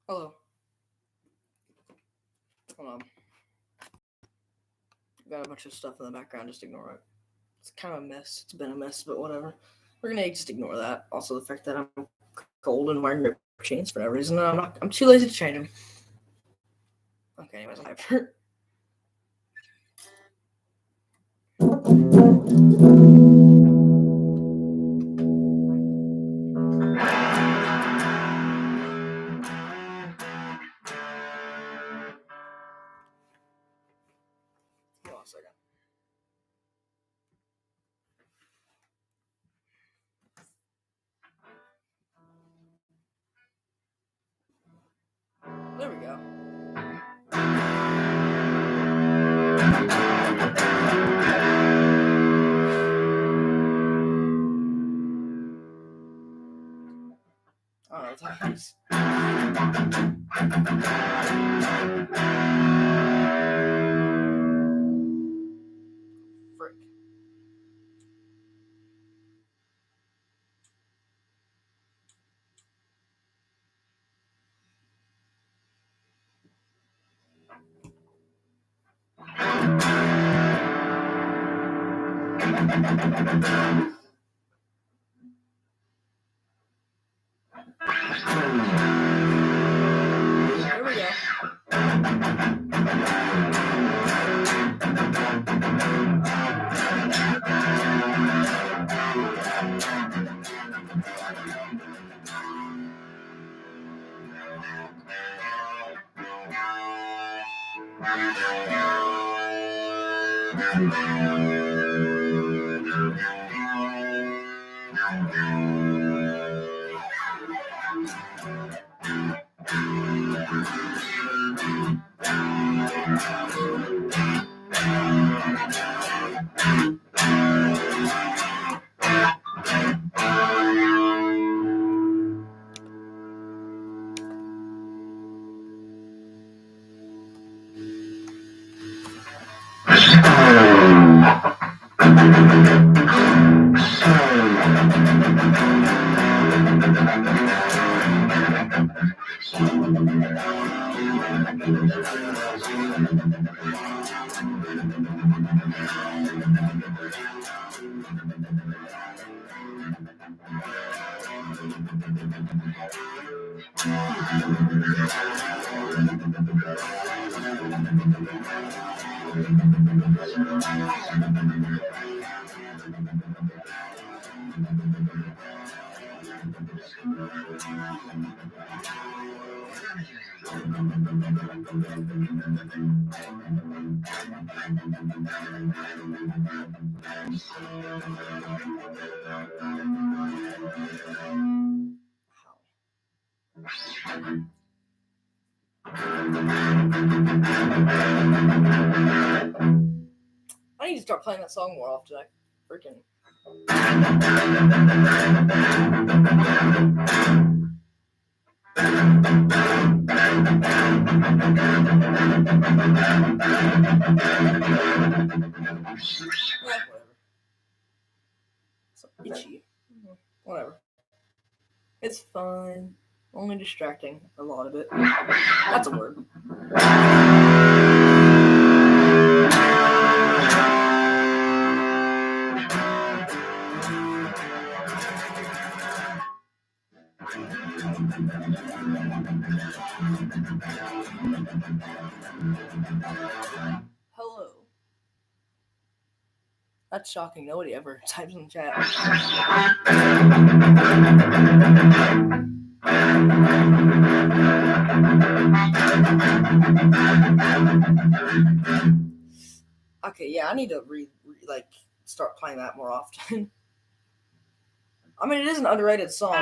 Hello. Hold on. Got a bunch of stuff in the background. Just ignore it. It's kind of a mess. It's been a mess, but whatever. We're gonna just ignore that. Also, the fact that I'm cold and wearing ripped jeans for no reason. I'm too lazy to change them. Okay. Anyways, I'm hyper. Hold on a second. There we go. Oh, thanks. Frick. Here we go. I need to start playing that song more often. I freaking. Whatever. So itchy. Whatever. It's fine. Only distracting a lot of it. That's a word. Hello. That's shocking. Nobody ever types in the chat. Okay, yeah, I need to start playing that more often. I mean, it is an underrated song.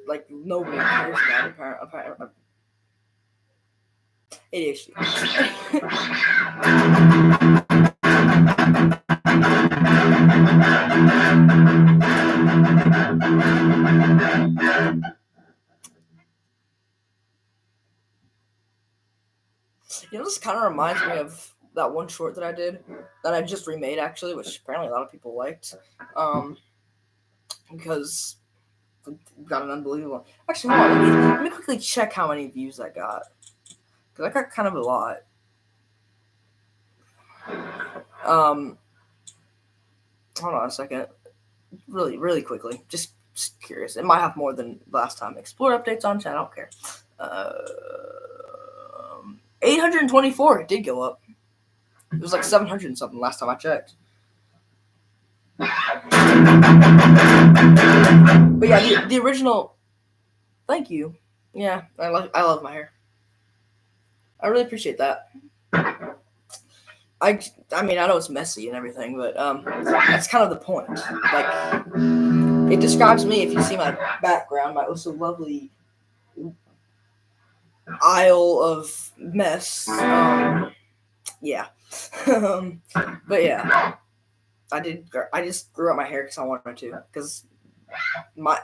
Like nobody cares about it. Apparently. ADHD. This kind of reminds me of that one short that I did, that I just remade actually, which apparently a lot of people liked. Because got an unbelievable. Actually, hold on. Let me quickly check how many views I got. Because I got kind of a lot. Hold on a second. Really, really quickly. Just curious. It might have more than last time. Explore updates on chat. I don't care. 824. It did go up. It was like 700 and something last time I checked. But yeah, the original. Thank you. Yeah, I love my hair. I really appreciate that. I mean, I know it's messy and everything, but that's kind of the point. Like, it describes me. If you see my background, my also lovely aisle of mess. Yeah. But yeah, I just grew out my hair because I wanted to. Because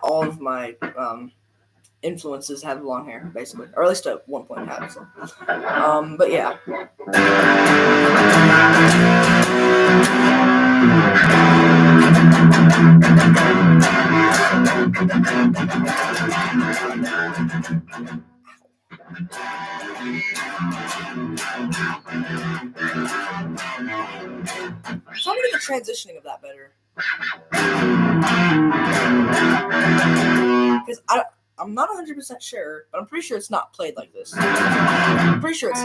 all of my influences had long hair, basically, or at least at one point had. So. But yeah. So I'm gonna get the transitioning of that better. Because I'm not 100% sure, but I'm pretty sure it's not played like this. I'm pretty sure it's...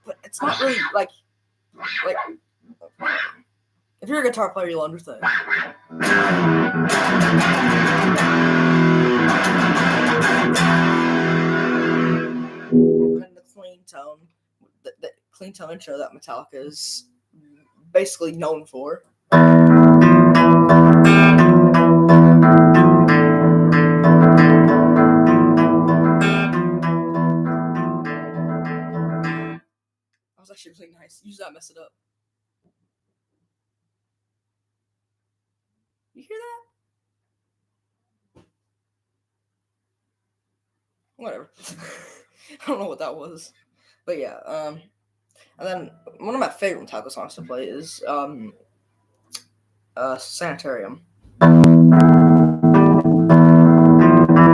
But it's not really, like... If you're a guitar player, you'll understand. And the clean tone. The clean tone intro that Metallica is basically known for. That was actually really nice. Usually I mess it up. You hear that? Whatever. I don't know what that was. But yeah, and then one of my favorite Metallica songs to play is Sanitarium.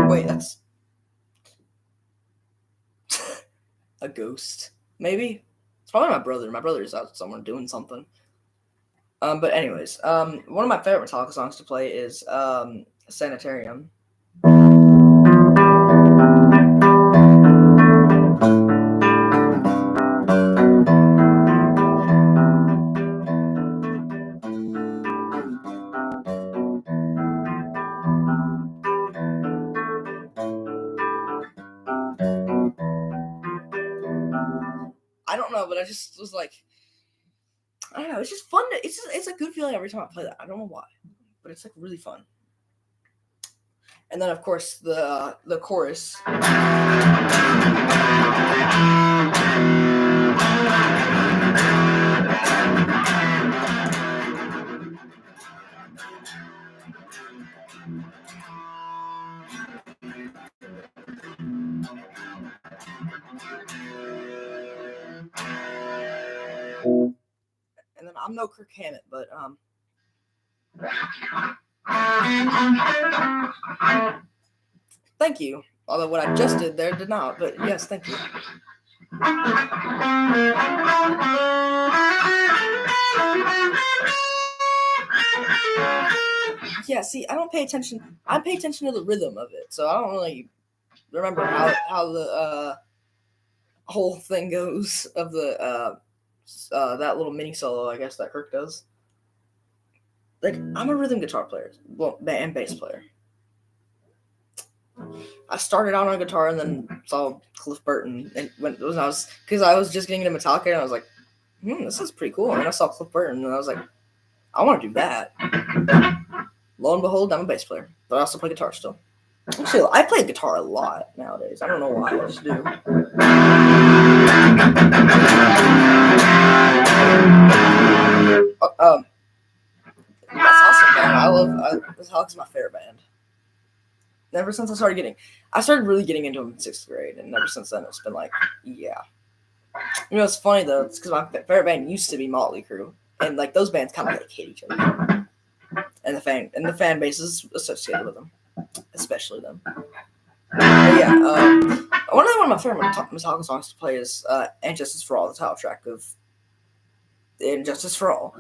Wait, that's a ghost. Maybe? It's probably my brother. My brother's out somewhere doing something. But anyways, one of my favorite Metallica songs to play is Sanitarium. I don't know, but I just was like, I don't know. It's just fun. It's a good feeling every time I play that. I don't know why, but it's like really fun. And then of course the chorus. And then I'm no Kirk Hammett, but thank you. Although what I just did there did not, but yes, thank you. Yeah, see, I don't pay attention. I pay attention to the rhythm of it, so I don't really remember how the whole thing goes of the that little mini solo, I guess, that Kirk does. Like, I'm a rhythm guitar player, well, and bass player. I started out on guitar and then saw Cliff Burton, and because I was just getting into Metallica, and I was like, this is pretty cool. And then I saw Cliff Burton, and I was like, I want to do that. Lo and behold, I'm a bass player, but I also play guitar still. Actually, I play guitar a lot nowadays. I don't know why, I just do. That's awesome, man. Metallica's my favorite band. Ever since I started really getting into them in 6th grade, and ever since then it's been like, yeah. You know, it's funny though. It's because my favorite band used to be Motley Crue, and like those bands kind of like hate each other. and the fan bases associated with them, especially them. But yeah, one of my favorite Metallica songs to play is "And Justice for All," the title track of "And Justice for All."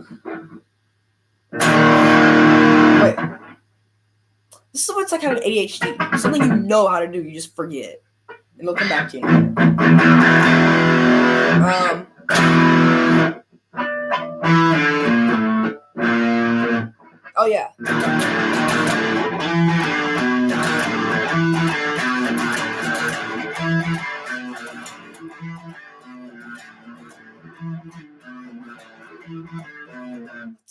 Wait, this is what it's like having ADHD. Something you know how to do, you just forget, and it'll come back to you. Oh yeah.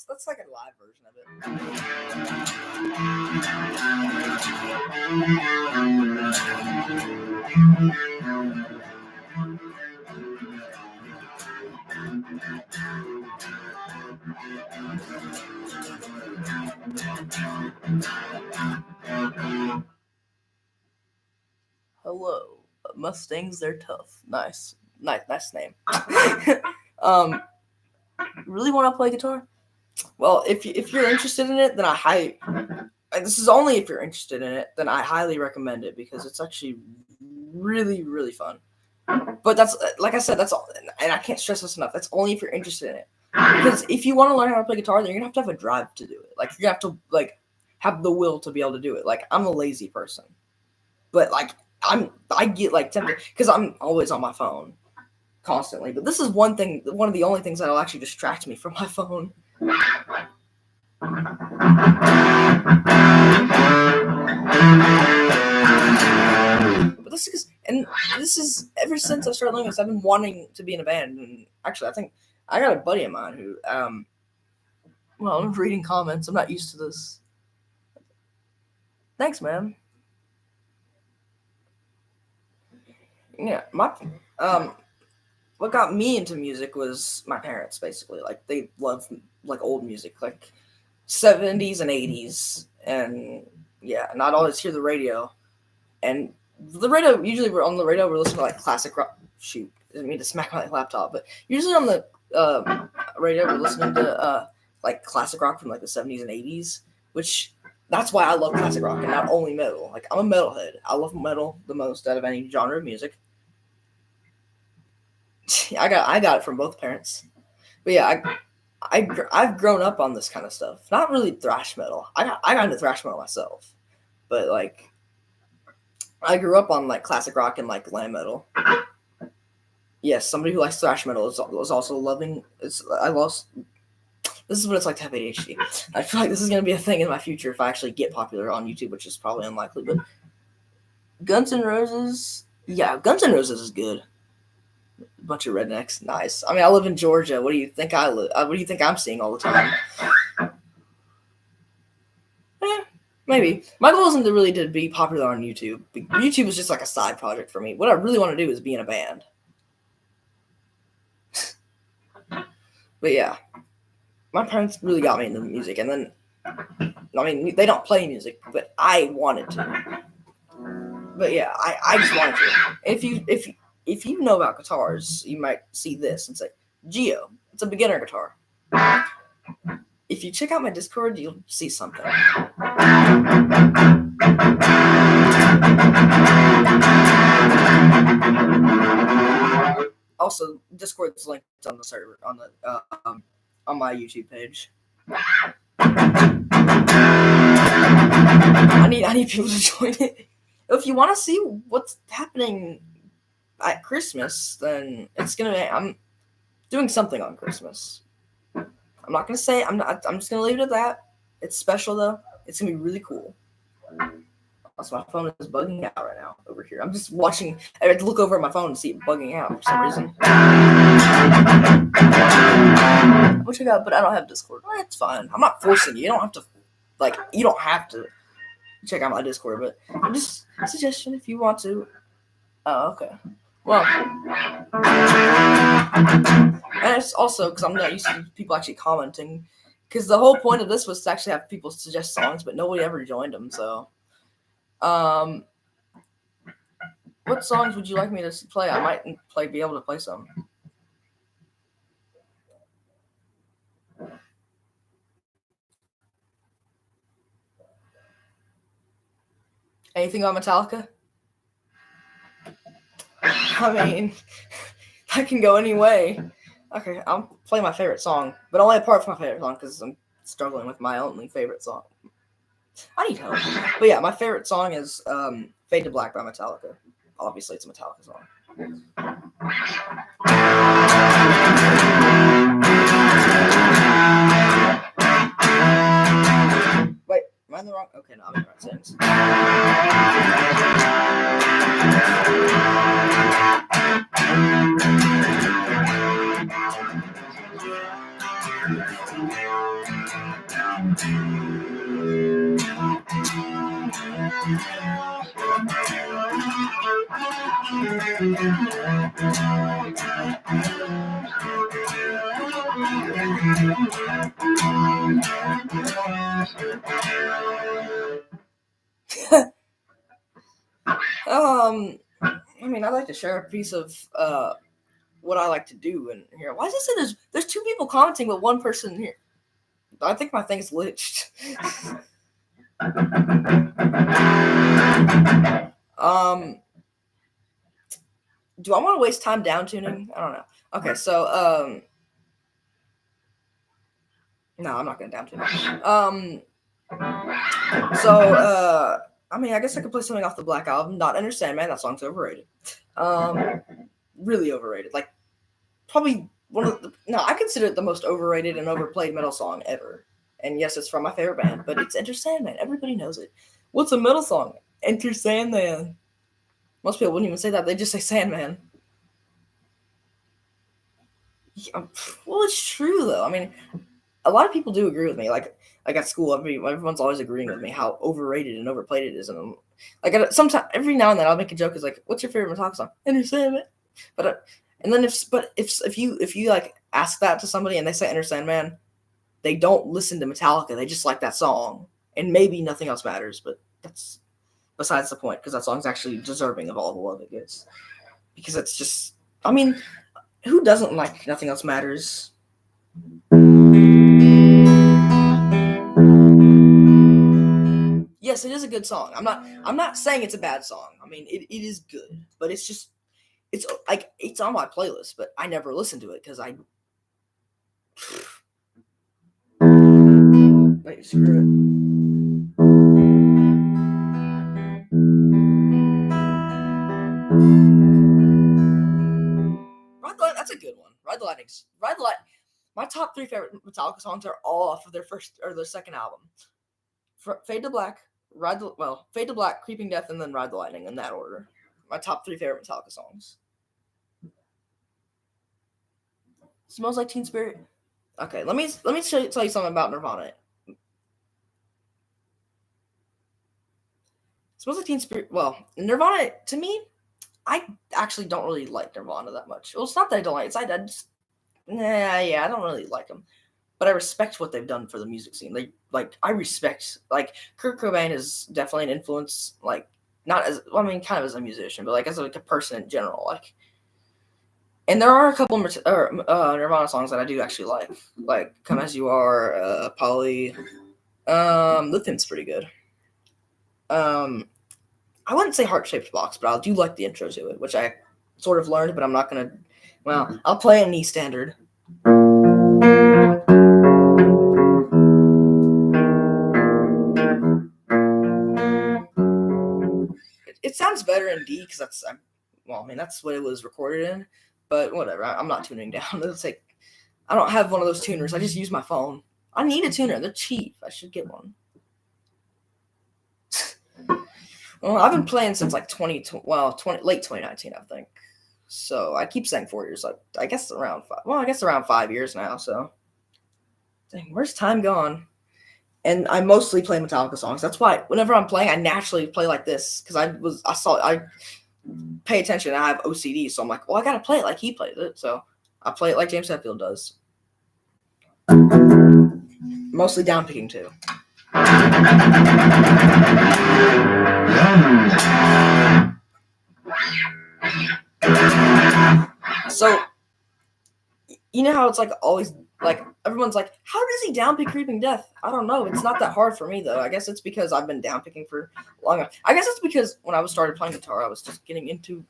That's like a live version of it. Hello, Mustangs. They're tough. Nice name. Really want to play guitar? Well, if you're interested in it, then this is only if you're interested in it, then I highly recommend it because it's actually really, really fun. But that's, like I said, that's all, and I can't stress this enough. That's only if you're interested in it. Because if you want to learn how to play guitar, then you're gonna have to have a drive to do it. Like you're gonna have to have the will to be able to do it. Like I'm a lazy person, but I get tempted because I'm always on my phone constantly. But this is one of the only things that'll actually distract me from my phone. But this is ever since I started learning this, I've been wanting to be in a band. And actually, I think I got a buddy of mine who, well, I'm reading comments. I'm not used to this. Thanks, man. Yeah, what got me into music was my parents, basically. Like, they love, old music, 70s and 80s. And, yeah, and I'd always hear the radio. And the radio, usually on the radio, we're listening to, classic rock. Shoot, I didn't mean to smack my laptop. But usually on the radio, we're listening to, classic rock from, the 70s and 80s. Which, that's why I love classic rock and not only metal. I'm a metalhead. I love metal the most out of any genre of music. I got it from both parents. But yeah, I've grown up on this kind of stuff. Not really thrash metal. I got into thrash metal myself, but I grew up on classic rock and glam metal. Yes, somebody who likes thrash metal is also loving. This is what it's like to have ADHD. I feel like this is gonna be a thing in my future if I actually get popular on YouTube, which is probably unlikely. But Guns N' Roses, yeah, Guns N' Roses is good. Bunch of rednecks, nice. I mean, I live in Georgia. What do you think what do you think I'm seeing all the time? Maybe. My goal isn't really to be popular on YouTube. YouTube is just a side project for me. What I really want to do is be in a band. But yeah, my parents really got me into music, and then, I mean, they don't play music, but I wanted to. But yeah, I just wanted to. If you know about guitars, you might see this and say, Geo, it's a beginner guitar. If you check out my Discord, you'll see something. Also, Discord's linked on the server on my YouTube page. I need people to join it. If you want to see what's happening at Christmas, then I'm doing something on Christmas. I'm not gonna say I'm just gonna leave it at that. It's special though. It's gonna be really cool. Also, my phone is bugging out right now over here. I'm just watching. I had to look over at my phone and see it bugging out for some reason. Which I got, but I don't have Discord. It's fine. I'm not forcing you. You don't have to. You don't have to check out my Discord, but just a suggestion if you want to. Oh, okay. Well, and it's also because I'm not used to people actually commenting. Because the whole point of this was to actually have people suggest songs, but nobody ever joined them. So, what songs would you like me to play? I might be able to play some. Anything on Metallica? I mean, that can go any way. Okay, I'll play my favorite song, but only a part of my favorite song because I'm struggling with my only favorite song. I need help. But yeah, my favorite song is Fade to Black by Metallica. Obviously, it's a Metallica song. Wait, am I in the wrong? Okay, no, I'm in the right settings. I mean, I'd like to share a piece of what I like to do in here. Why does it say there's two people commenting, but one person here? I think my thing's glitched. Do I want to waste time down tuning? I don't know. Okay, so no, I'm not gonna down tune. I mean, I guess I could play something off the Black Album. Not Understand, man. That song's overrated. Really overrated. Like, probably one of the. No, I consider it the most overrated and overplayed metal song ever. And yes, it's from my favorite band, but it's Enter Sandman. Everybody knows it. What's a metal song? Enter Sandman. Most people wouldn't even say that. They just say Sandman. Yeah, well, it's true though. I mean, a lot of people do agree with me. Like at school, everyone's always agreeing with me how overrated and overplayed it is. And like sometimes, every now and then, I'll make a joke. It's like, "What's your favorite Metallica song?" Enter Sandman. But and then if you like ask that to somebody and they say Enter Sandman, they don't listen to Metallica. They just like that song, and maybe Nothing Else Matters. But that's besides the point because that song's actually deserving of all the love it gets. Because it's just, I mean, who doesn't like Nothing Else Matters? Yes, it is a good song. I'm not saying it's a bad song. I mean, it is good, but it's just it's like it's on my playlist, but I never listen to it because I wait, screw it. Ride the Light, that's a good one. Ride the Light. My top 3 favorite Metallica songs are all off of their first or their second album. Fade to Black, Fade to Black, Creeping Death, and then Ride the Lightning in that order. My top 3 favorite Metallica songs. Smells Like Teen Spirit. Okay, let me tell you something about Nirvana. Smells Like Teen Spirit. Well, Nirvana to me, I actually don't really like Nirvana that much. Well, it's not that I don't like it. I just, I don't really like them. But I respect what they've done for the music scene. I respect, Kurt Cobain is definitely an influence, not as, well, I mean, kind of as a musician, but, as a person in general, and there are a couple Nirvana songs that I do actually like Come As You Are, Polly, Lithium's pretty good. I wouldn't say Heart-Shaped Box, but I do like the intro to it, which I sort of learned, but I'm not going to, I'll play an E standard. It sounds better in D because that's what it was recorded in, but whatever. I'm not tuning down. It's like I don't have one of those tuners. I just use my phone. I need a tuner. They're cheap. I should get one. Well, I've been playing since late 2019, I think. So I keep saying 4 years. I guess around 5. Well, I guess around 5 years now. So, dang, where's time gone? And I mostly play Metallica songs. That's why whenever I'm playing, I naturally play like this because I pay attention. I have OCD, so I'm like, well, I gotta play it like he plays it. So I play it like James Hetfield does. Mostly downpicking too. So you know how it's always Like, everyone's like, how does he downpick Creeping Death? I don't know. It's not that hard for me, though. I guess it's because I've been downpicking for long enough. I guess it's because when I started playing guitar, I was just getting into...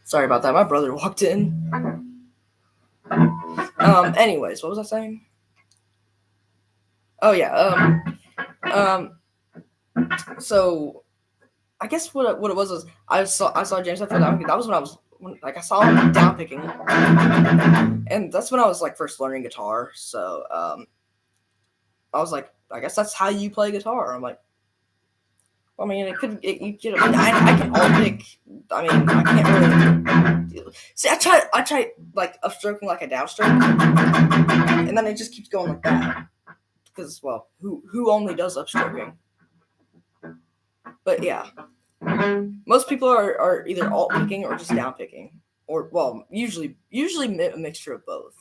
Sorry about that. My brother walked in. Anyways, what was I saying? Oh, yeah. So I guess what it was I saw James Hetfield downpicking. That was when I saw him downpicking, and that's when I was like first learning guitar. So I was like, I guess that's how you play guitar. I'm like, well, I mean, I can all pick. I mean, I can't really see. I try like upstroking like a downstroke, and then it just keeps going like that. Because, well, who only does upstroking? But yeah, most people are either alt picking or just down picking, or well, usually a mixture of both,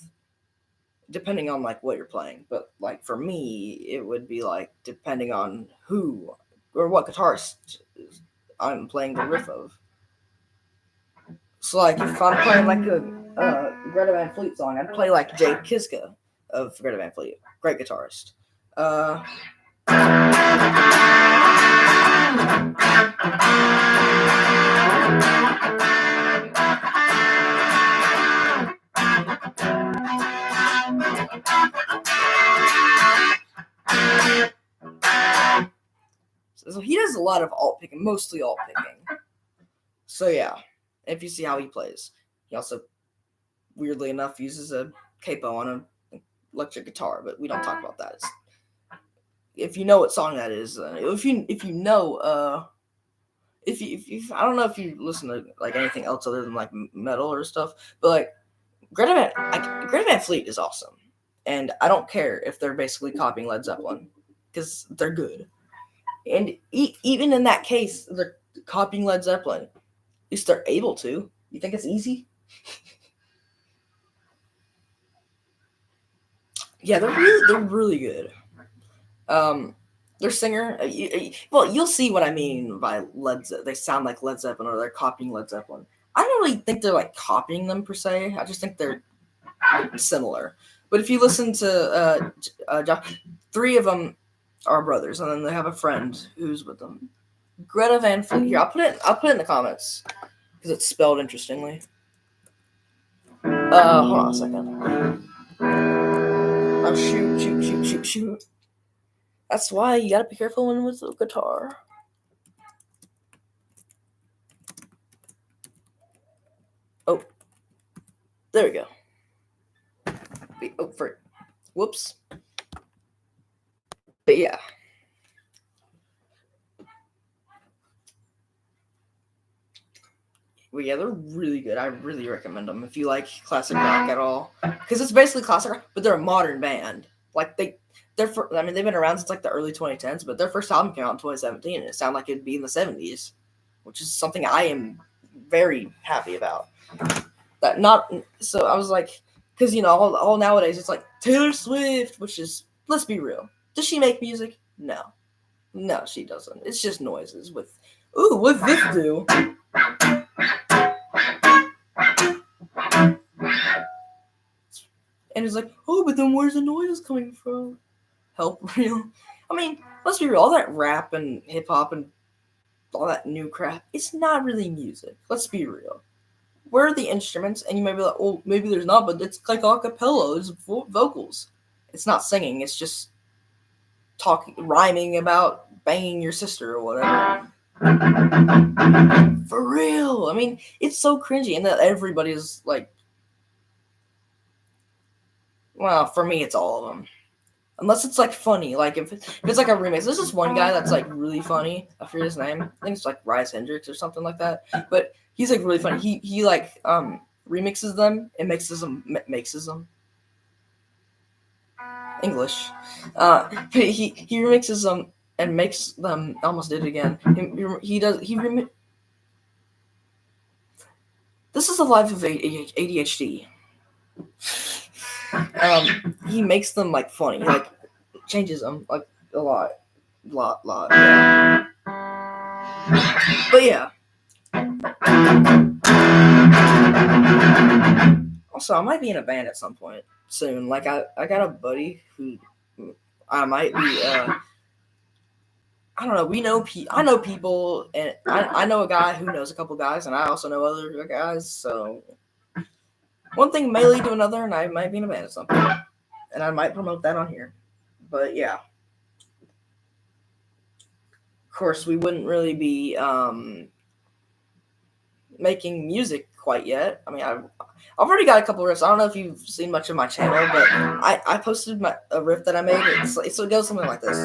depending on like what you're playing. But like for me, it would be like depending on who or what guitarist I'm playing the riff of. So like if I'm playing like a Greta Van Fleet song, I'd play like Jake Kiska of Greta Van Fleet, great guitarist. So he does a lot of alt picking, mostly alt picking. So yeah, if you see how he plays, he also, weirdly enough, uses a capo on an electric guitar, but we don't talk about that. If you know what song that is, if you know, if you I don't know if you listen to like anything else other than like metal or stuff, but like Greta Van Fleet is awesome, and I don't care if they're basically copying Led Zeppelin because they're good. And even in that case, they're copying Led Zeppelin. At least they're able to. You think it's easy? Yeah, they're really good. Their singer, you'll see what I mean by Led Zeppelin. They sound like Led Zeppelin, or they're copying Led Zeppelin. I don't really think they're like copying them per se. I just think they're similar. But if you listen to three of them are brothers, and then they have a friend who's with them. Greta Van Fleet. Here, I'll put it in the comments because it's spelled interestingly. Hold on a second. Oh, shoot. That's why you gotta be careful when with the guitar. Oh, there we go. Oh, whoops. But yeah. Well, yeah, they're really good. I really recommend them if you like classic rock at all, because it's basically classic rock, but they're a modern band. Like they've been around since like the early 2010s, but their first album came out in 2017, and it sounded like it'd be in the 70s, which is something I am very happy about. So I was like, because all nowadays it's like Taylor Swift, which is, let's be real, does she make music? No, she doesn't. It's just noises with, ooh, what's this do? And it's like, oh, but then where's the noise coming from? Help, real? I mean, let's be real. All that rap and hip hop and all that new crap, it's not really music. Let's be real. Where are the instruments? And you might be like, oh, maybe there's not, but it's like a cappella. It's vocals. It's not singing. It's just rhyming about banging your sister or whatever. For real. I mean, it's so cringy, and that everybody's like, well, for me, it's all of them. Unless it's like funny, like if it's like a remix. There's this one guy that's like really funny. I forget his name. I think it's like Rise Hendrix or something like that. But he's like really funny. He like remixes them and makes them English. He remixes them and makes them. I almost did it again. This is the life of ADHD. He makes them like funny, like changes them like a lot. Yeah. But yeah. Also, I might be in a band at some point soon. Like I got a buddy who I might be. I don't know. I know people, and I know a guy who knows a couple guys, and I also know other guys. So one thing may lead to another, and I might be in a band at some point, and I might promote that on here. But yeah, of course, we wouldn't really be making music quite yet. I mean, I've already got a couple riffs. I don't know if you've seen much of my channel, but I posted a riff that I made. So it goes something like this.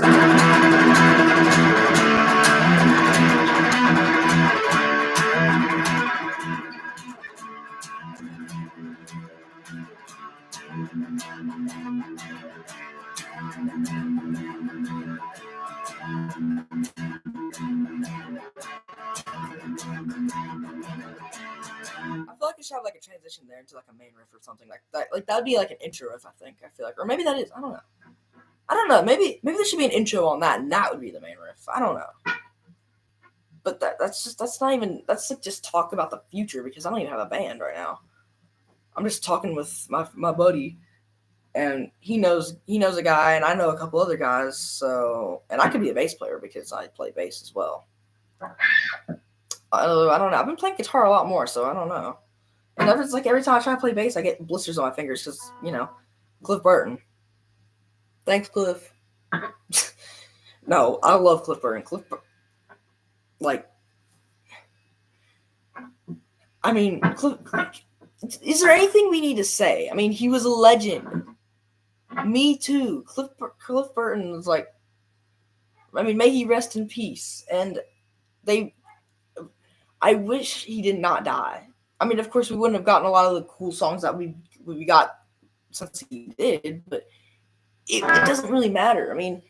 I feel like it should have like a transition there into like a main riff or something like that. Like that'd be like an intro riff, I think. I feel like, or maybe that is. I don't know. Maybe there should be an intro on that, and that would be the main riff. I don't know. But that's not even like just talk about the future because I don't even have a band right now. I'm just talking with my buddy, and he knows a guy, and I know a couple other guys. So, and I could be a bass player because I play bass as well. I don't know. I've been playing guitar a lot more, so I don't know. And every time I try to play bass, I get blisters on my fingers because Cliff Burton. Thanks, Cliff. No, I love Cliff Burton. Is there anything we need to say? I mean, he was a legend. Me too. Cliff Burton was like, I mean, may he rest in peace. And I wish he did not die. I mean, of course, we wouldn't have gotten a lot of the cool songs that we got since he did, but it doesn't really matter. I mean,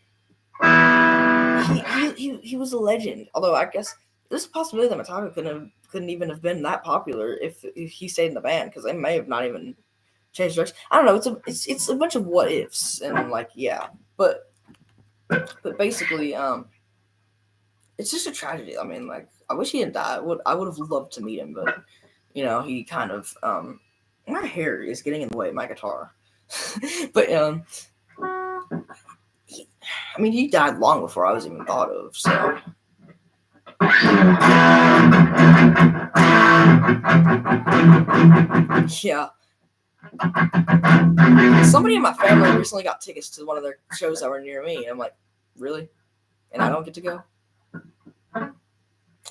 he was a legend. Although I guess there's a possibility that Metallica couldn't even have been that popular if he stayed in the band because they may have not even changed direction. I don't know. It's a bunch of what ifs and like yeah, but basically it's just a tragedy. I mean, like I wish he didn't die. I would have loved to meet him, but he kind of my hair is getting in the way of my guitar. But he died long before I was even thought of. So. Yeah. Somebody in my family recently got tickets to one of their shows that were near me, and I'm like, really? And I don't get to go?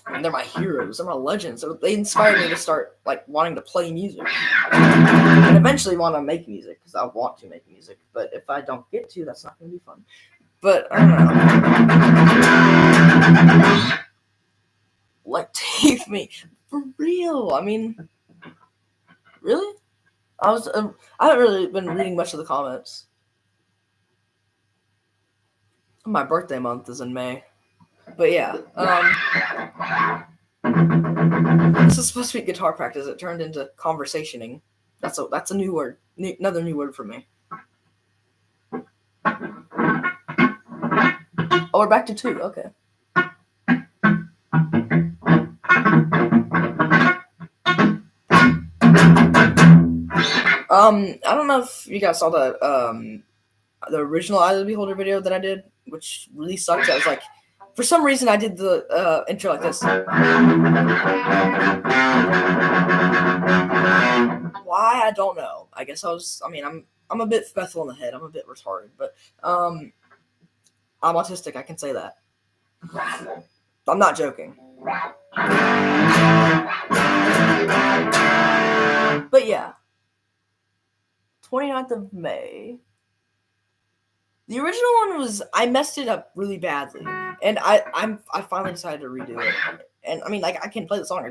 And they're my heroes. They're my legends. So they inspired me to start like wanting to play music, and eventually want to make music because I want to make music. But if I don't get to, that's not going to be fun. But I don't know. Like Take Me for real. I mean, really? I haven't really been reading much of the comments. My birthday month is in May. But yeah, this is supposed to be guitar practice. It turned into conversationing. That's a new word. Another new word for me. Oh, we're back to 2. Okay. I don't know if you guys saw the original Eye of the Beholder video that I did, which really sucked. I was like, for some reason, I did the intro like this. Why? I don't know. I guess I'm a bit Bethel in the head. I'm a bit retarded, but I'm autistic. I can say that. I'm not joking. But yeah. 29th of May. The original one was I messed it up really badly, and I finally decided to redo it. And I mean, like I can play the song.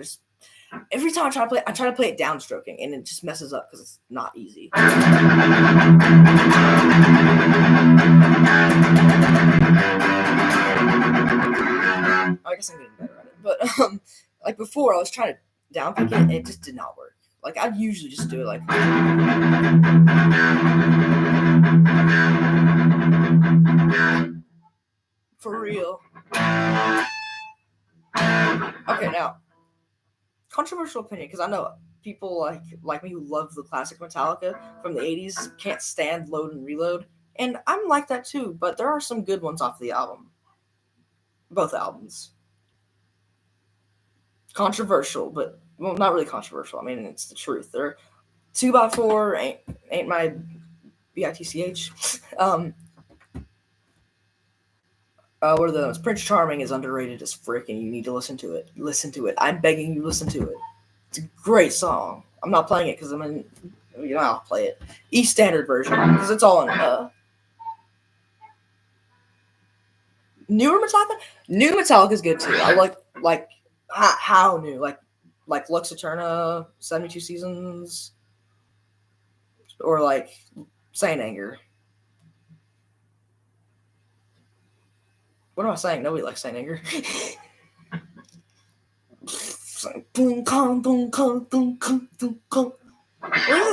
Every time I try to play it downstroking, and it just messes up because it's not easy. I guess I'm getting better at it, but like before, I was trying to downpick it, and it just did not work. Like, I'd usually just do it like. For real. Okay, now, controversial opinion, because I know people like me who love the classic Metallica from the 80s can't stand Load and Reload, and I'm like that too, but there are some good ones off the album. Both albums. Controversial, but, well, not really controversial. I mean, it's the truth. They're 2x4 ain't my bitch. What are those? Prince Charming is underrated as freaking. You need to listen to it. Listen to it. I'm begging you, listen to it. It's a great song. I'm not playing it because I'll play it. E standard version because it's all in. Newer Metallica. New Metallica is good too. I like how new, like Lux Eterna, 72 Seasons, or like Saint Anger. What am I saying? Nobody likes Saint Anger.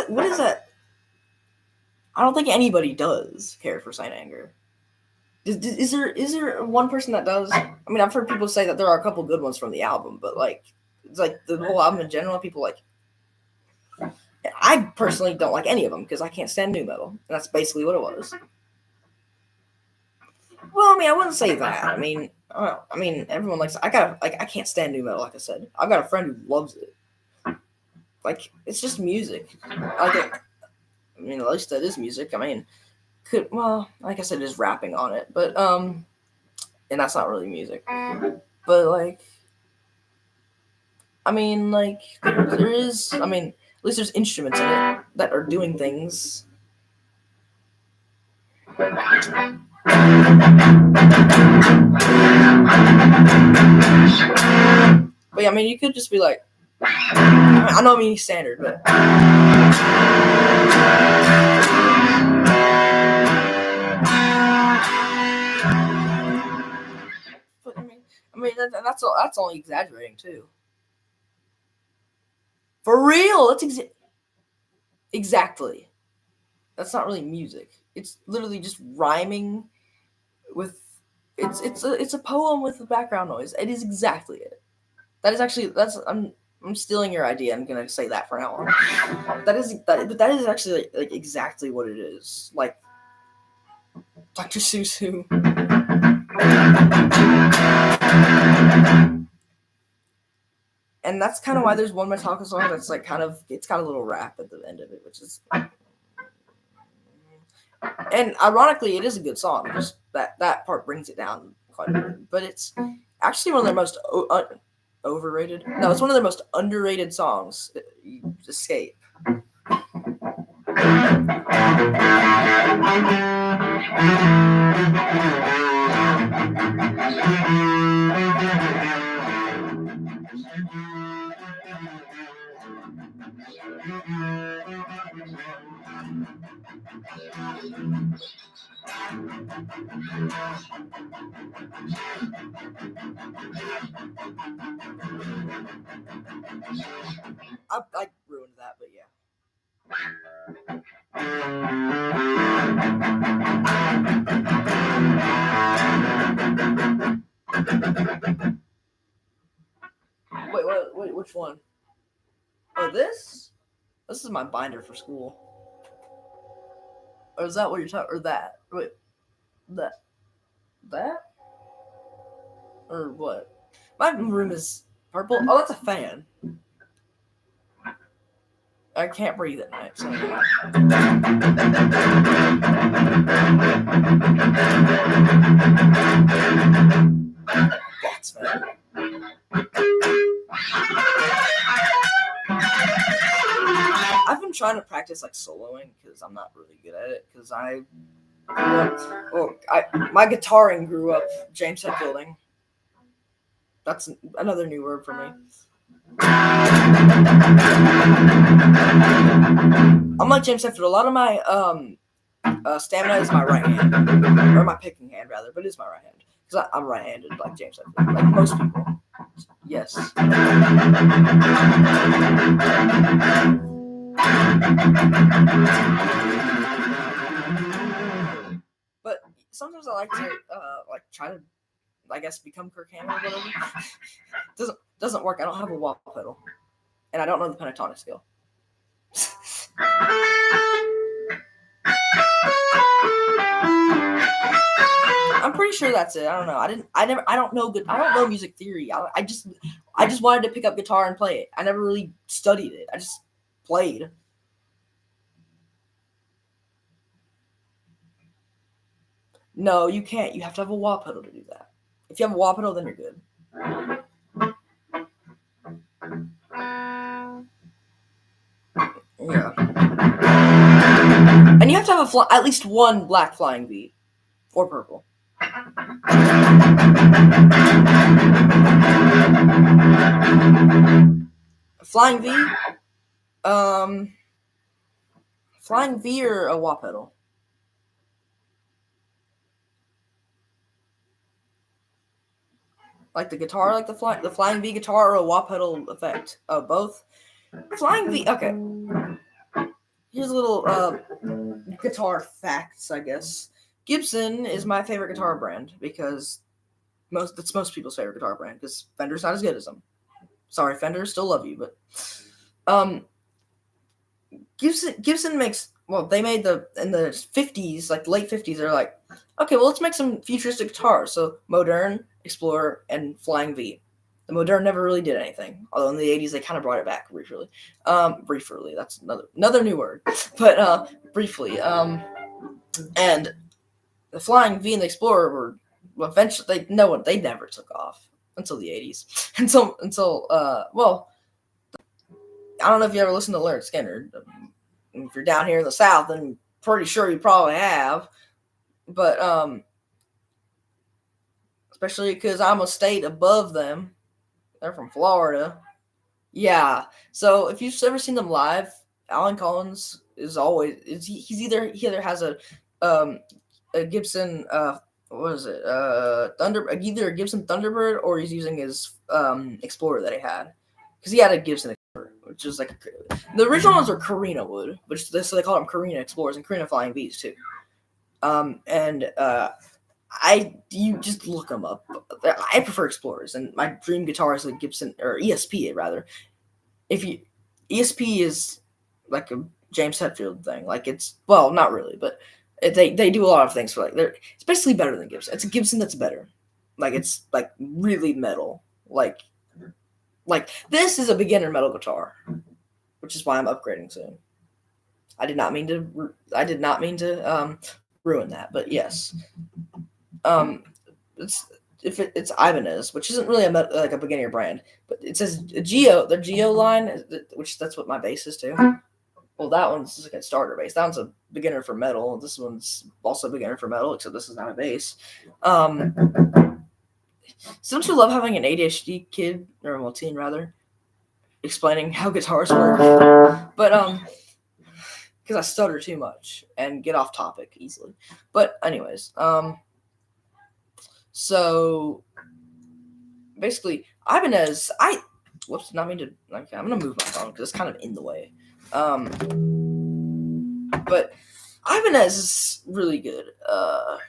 What is that? I don't think anybody does care for Saint Anger. Is there one person that does? I mean, I've heard people say that there are a couple good ones from the album, but like, it's like the whole album in general. People like. I personally don't like any of them because I can't stand nu metal, and that's basically what it was. Well, I mean, I wouldn't say that. I mean, everyone likes. I can't stand nu metal. Like I said, I've got a friend who loves it. Like, it's just music. At least that is music. I mean, like I said, just rapping on it, but and that's not really music. But like, I mean, like there is. I mean, at least there's instruments in it that are doing things. But yeah, I mean, you could just be like, I know I'm eating standard, but that's only exaggerating too. For real, that's exactly. That's not really music. It's literally just rhyming with. It's a poem with background noise. It is exactly it. That is actually I'm stealing your idea. I'm gonna say that for now on. That is actually like exactly what it is. Like Dr. Susu. And that's kind of why there's one Metallica song that's like it's got a little rap at the end of it, which is. And ironically, it is a good song. Just that part brings it down quite a bit. But it's actually one of their most overrated. No, it's one of their most underrated songs. Escape. I ruined that, but yeah. Wait, which one? Oh, this? This is my binder for school. Or is that what you're talking? Or that? Wait, that? Or what? My room is purple. Oh, that's a fan. I can't breathe at night. So. That's fan. I've been trying to practice like soloing because I'm not really good at it because my guitaring grew up James Hetfielding. That's another new word for me. I'm like James Hetfield. A lot of my stamina is my right hand, or my picking hand rather, but it is my right hand because I'm right-handed like James Hetfield, like most people. Yes. But sometimes I like to try to, I guess, become Kirk Hammett or whatever. doesn't work. I don't have a wah pedal, and I don't know the pentatonic scale. I'm pretty sure that's it. I don't know. I don't know good. I don't know music theory. I just wanted to pick up guitar and play it. I never really studied it. I just played. No, you can't. You have to have a wah pedal to do that. If you have a wah pedal, then you're good. Yeah. And you have to have at least one black flying V or purple. Flying V? Flying V or a wah pedal? Like the guitar, like the flying V guitar or a wah pedal effect? Oh, both? Flying V, okay. Here's a little guitar facts, I guess. Gibson is my favorite guitar brand because that's most people's favorite guitar brand because Fender's not as good as them. Sorry, Fender, still love you, but Gibson makes, well, they made in the 50s, like late 50s, they're like, okay, well, let's make some futuristic guitars. So Modern, Explorer, and Flying V. The Modern never really did anything, although in the 80s they kind of brought it back briefly. Briefly, that's another new word, but briefly. And the Flying V and the Explorer were eventually they never took off until the 80s. Until well, I don't know if you ever listened to Lynyrd Skynyrd. If you're down here in the South, then I'm pretty sure you probably have. But especially because I'm a state above them. They're from Florida. Yeah. So if you've ever seen them live, Alan Collins he either has a Gibson what is it either a Gibson Thunderbird or he's using his Explorer that he had because he had a Gibson Explorer, which is like the original ones are Carina wood, so they call them Carina Explorers and Carina Flying V's too. You just look them up. I prefer Explorers, and my dream guitar is a Gibson or ESP rather. ESP is like a James Hetfield thing, like it's not really, but they do a lot of things for it's basically better than Gibson. It's a Gibson that's better, like it's like really metal, like this is a beginner metal guitar, which is why I'm upgrading soon. I did not mean to ruin that, but yes. It's Ibanez, which isn't really like a beginner brand, but it says the Geo line, which that's what my bass is too. Well, that one's like a starter bass. That one's a beginner for metal. This one's also a beginner for metal, except this is not a bass. So don't you love having an ADHD kid, or teen rather, explaining how guitars work? But because I stutter too much and get off topic easily. But anyways, so basically, Ibanez, not mean to. Okay, I'm gonna move my phone because it's kind of in the way. But Ibanez is really good. But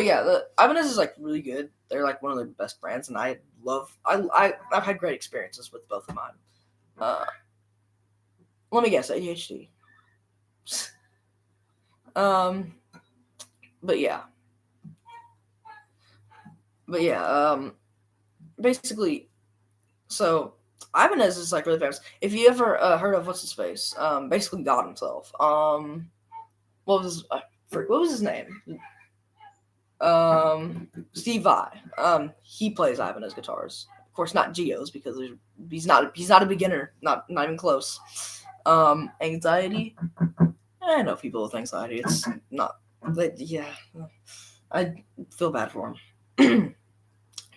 yeah, the Ibanez is like really good. They're like one of the best brands, and I've had great experiences with both of mine. Let me guess, ADHD. But yeah, basically, so Ibanez is like really famous. If you ever heard of what's his face, basically God himself. What was his name? Steve Vai. He plays Ibanez guitars. Of course, not Geo's because he's not a beginner. Not even close. Anxiety. I know people with anxiety. It's not. Yeah, I feel bad for him.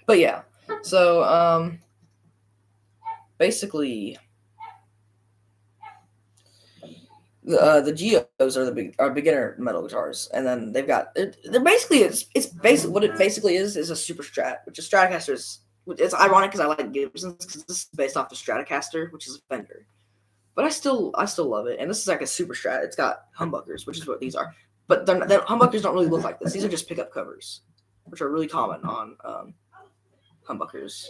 But yeah, so basically, the Geo those are beginner metal guitars, and then they've got they're basically it's basically what it basically is a super strat, which is Stratocaster's. It's ironic because I like Gibsons because this is based off the Stratocaster, which is a Fender, but I still love it. And this is like a super strat. It's got humbuckers, which is what these are, but the humbuckers don't really look like this. These are just pickup covers, which are really common on humbuckers.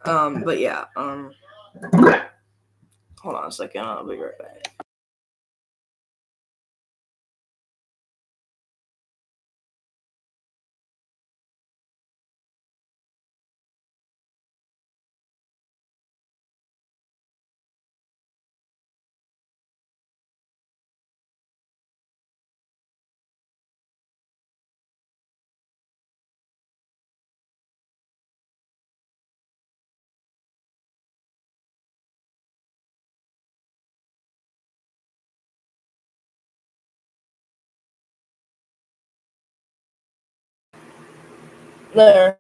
But yeah, hold on a second. I'll be right back. There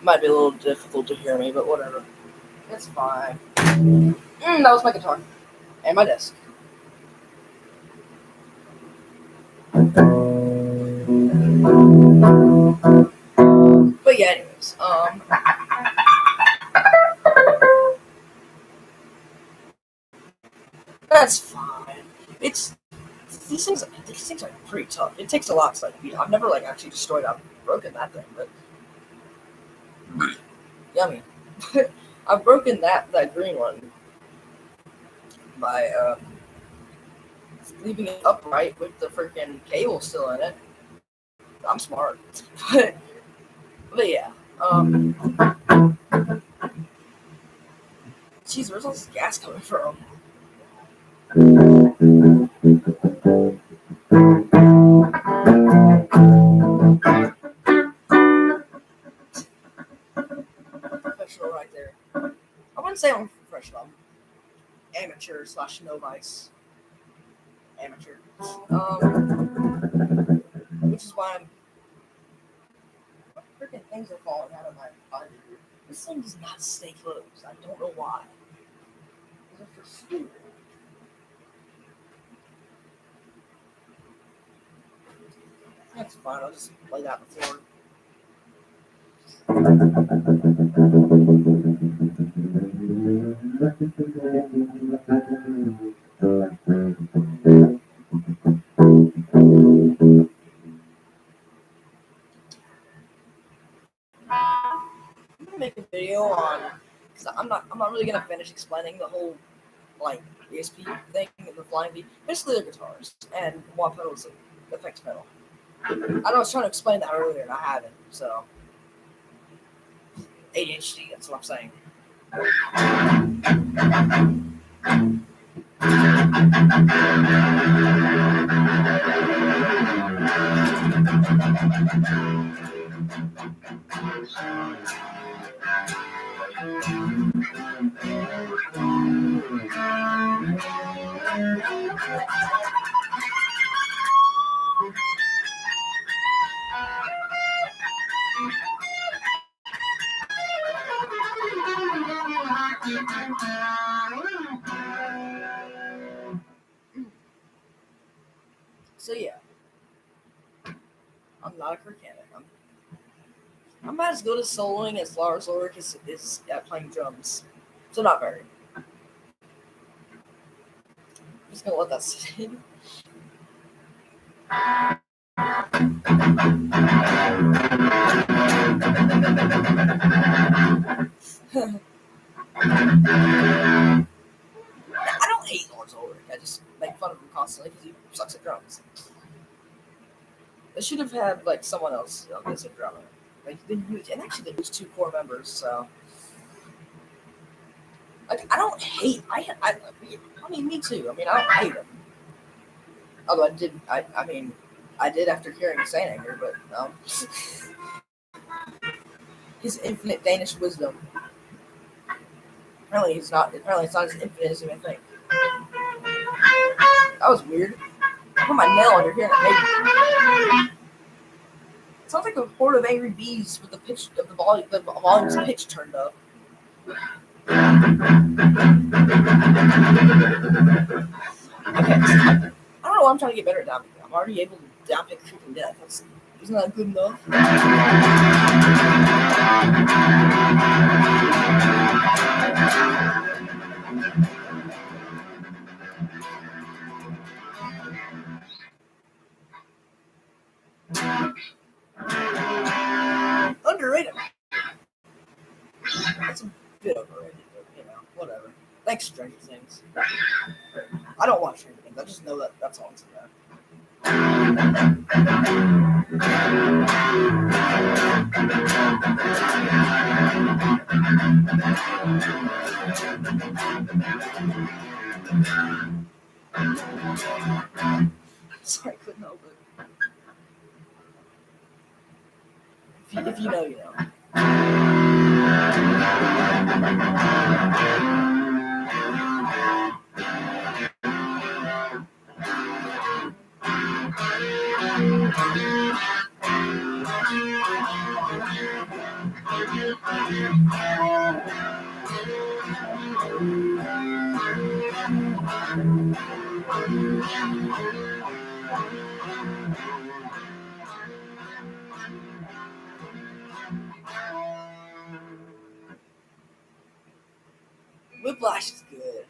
might be a little difficult to hear me, but whatever. It's fine. That was my guitar and my desk. But yeah, anyways, that's fine. It's these things are pretty tough. It takes a lot to like beat. I've never like actually destroyed. I've broken that thing, but yummy. I've broken that green one by leaving it upright with the freaking cable still in it. I'm smart, but yeah. Jeez, where's all this gas coming from? Professional right there. I wouldn't say I'm professional. I'm amateur / novice. Amateur. Which is why I'm. What freaking things are falling out of my body? This thing does not stay closed. I don't know why. Is it for stupid? That's fine. I'll just lay that on the floor. I'm gonna make a video on because I'm not really gonna finish explaining the whole like ESP thing and the flying V. Basically, they're guitars and one pedal is an effects pedal. I know I was trying to explain that earlier and I haven't. So ADHD. That's what I'm saying. So yeah, I'm not a mechanic. I'm not as good at soloing as Lars Ulrich is at playing drums. So not very. I'm just gonna let that sit in. I don't hate Lars Ulrich. I just make fun of him constantly because he sucks at drums. They should have had like someone else as a drummer. Like and actually they lose 2 core members. So like I don't hate. I mean me too. I mean I don't hate him. Although I did after hearing Saint Anger, but his infinite Danish wisdom. Apparently it's not as infinite as you may think. That was weird. I put my nail under here and it made it sounds like a horde of angry bees with the pitch of the volume's pitch turned up. Okay, I don't know why I'm trying to get better at downpicking. I'm already able to downpick Creeping Death. Isn't that good enough? Underrated. It's a bit overrated, but whatever. Thanks, Stranger Things. I don't watch Stranger Things. I just know that song's in there. Sorry, I couldn't help it. If you know, you know. Whiplash is good.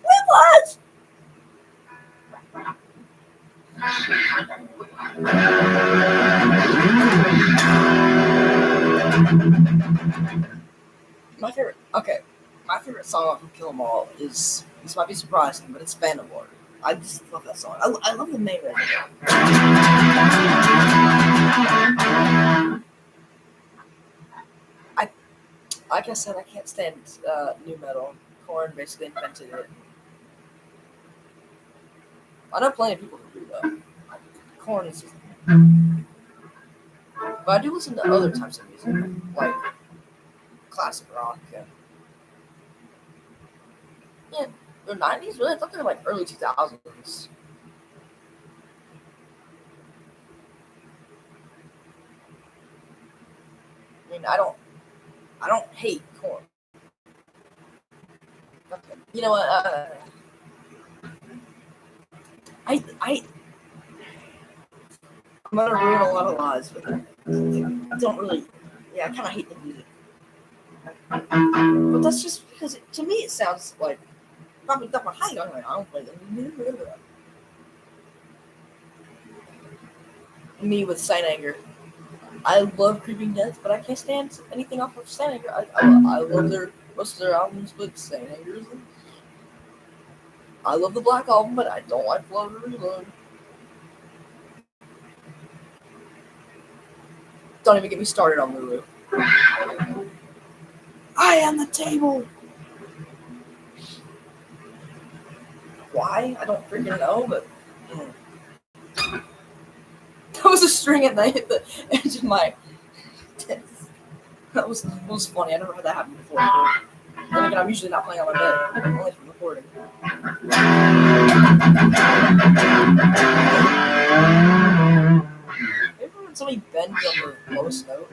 Whiplash! My favorite song off of Kill 'Em All is, this might be surprising, but it's Phantom Lord. I just love that song. I love the name of it. Like I said, I can't stand new metal. Korn basically invented it. I know plenty of people who do though. Korn is just. But I do listen to other types of music, like classic rock. Yeah, the 90s, really? I thought they were like early 2000s. I mean, I don't hate Korn. Okay. You know what? I'm gonna ruin a lot of lies, but I don't really. Yeah, I kind of hate the music. But that's just because to me it sounds like probably not my high. I don't play them. Me with Saint Anger. I love Creeping Death, but I can't stand anything off of Saint Anger. I love most of their albums, but Saint Anger is. I love the Black Album, but I don't like Blood or Reload. Don't even get me started on Lulu. I am the table. Why? I don't freaking know, but that was a string and I hit the edge of my desk. That was funny. I never had that happen before. And again, I'm usually not playing on my bed. I'm only from recording. Maybe when somebody bends on the lowest note.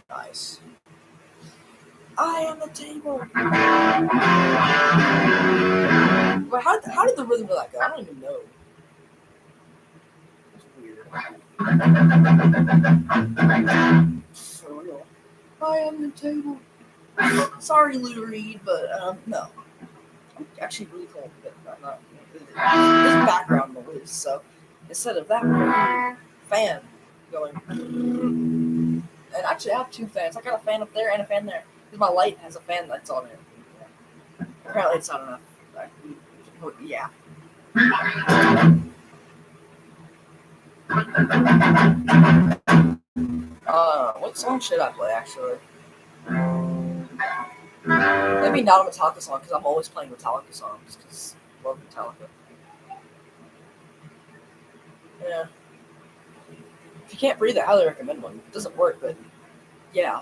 Nice. I am the table. But how did the rhythm of that go? I don't even know. It's weird. For real. I am the table. Sorry, Lou Reed, but no. I'm actually really cool. But not this background noise. So instead of that, fan going. And actually, I have two fans. I got a fan up there and a fan there because my light has a fan that's on it. Apparently, it's not enough. Yeah. What song should I play actually? Maybe not a Metallica song because I'm always playing Metallica songs because I love Metallica. Yeah. If you can't breathe, I highly recommend one. It doesn't work, but yeah.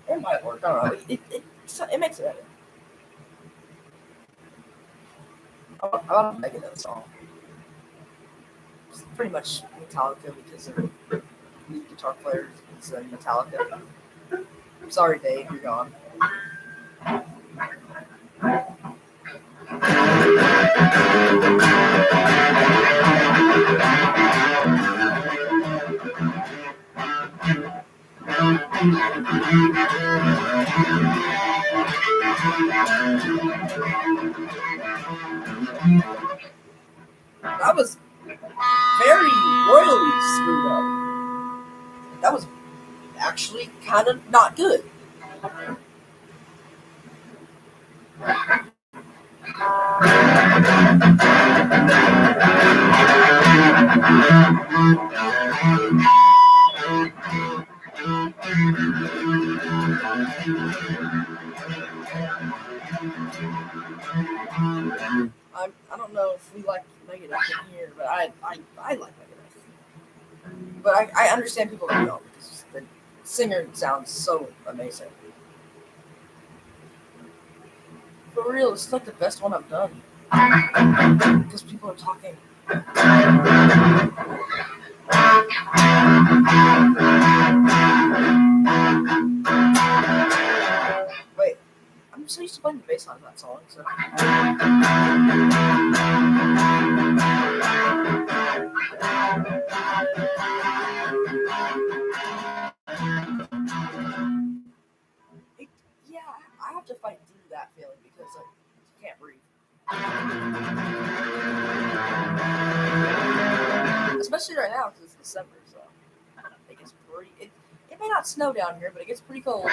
It might work. I don't know. It makes it better. I love a Megadeth song. It's pretty much Metallica because of the lead guitar player is Metallica. Sorry, Dave, you're gone. That was very royally screwed up. That was actually kind of not good. I don't know if we like Megadeth in here, but I like Megadeth. But I understand people who don't because the singer sounds so amazing. For real, it's like the best one I've done because people are talking. Wait, I'm so used to playing the bass line of that song. So. Yeah, I have to fight through that feeling because you can't breathe. Especially right now because it's December, so it gets pretty. It may not snow down here, but it gets pretty cold.